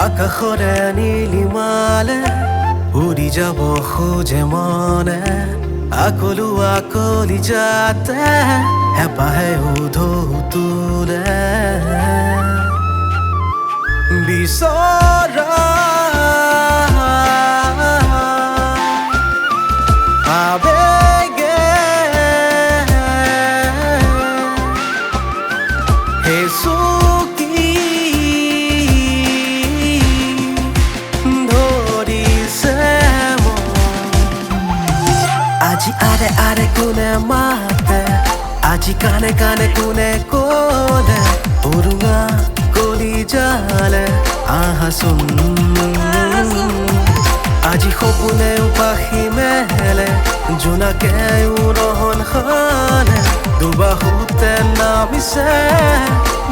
আকাশৰে নীলিমালে উৰি যাব খোজে মনে আকলো আকলি যাতে হেঁপাহে উধৌ তোলে বিচৰা আবেগে হেচুকি ধৰিছে আজি আৰে আৰে কোনে মাতে আজি কানে কানে কোনে ক'লে উৰুঙা কলিজালে আহাচোন আজি সপোনে উপাসি মেলে জোনাকে উৰহন খালে দুবাহুতে নামিছে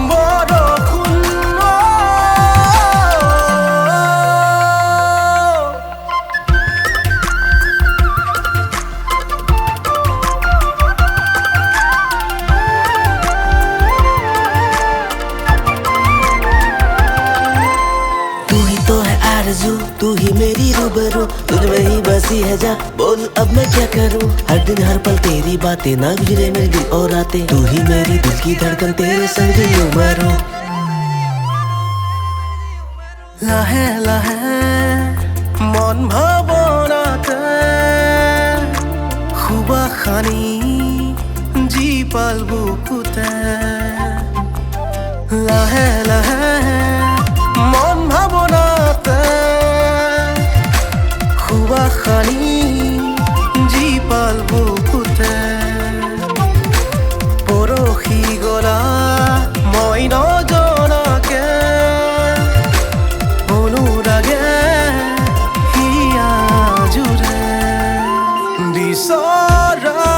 বৰষুণ तू ही मेरी रूबरू तुझ में ही बसी है जा बोल अब मैं क्या करूं हर दिन हर पल तेरी बातें ना गुजरे मेरे दिल और रातें तू ही मेरी दिल की धड़कन तेरे संग यूं मरूं লাহে লাহে মন ভাৱনাতে খুবা খানি জীপাল বুকুতে লাহে লাহে মন ভাৱনাতে খুবা খানি জীপাল বুকুতে পৰহি গলা মই নজনাকে অনুৰাগে হিয়া জুৰে বিচৰা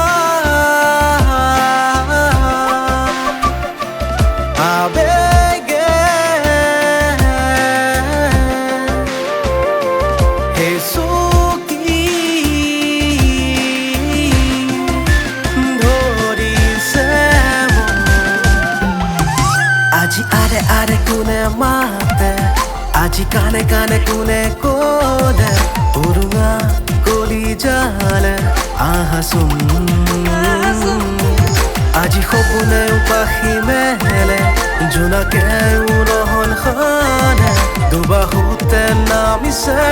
আবেগে হেচুকি ধৰিছে আজি আৰে আৰে কোনে মাতে আজি কানে কানে কোনে ক'লে উৰুঙা কলিজালে আহাচোন আজি সপোনে উপাসি মেলে জোনাকে উৰহন খালে দুবাহুতে নামিছে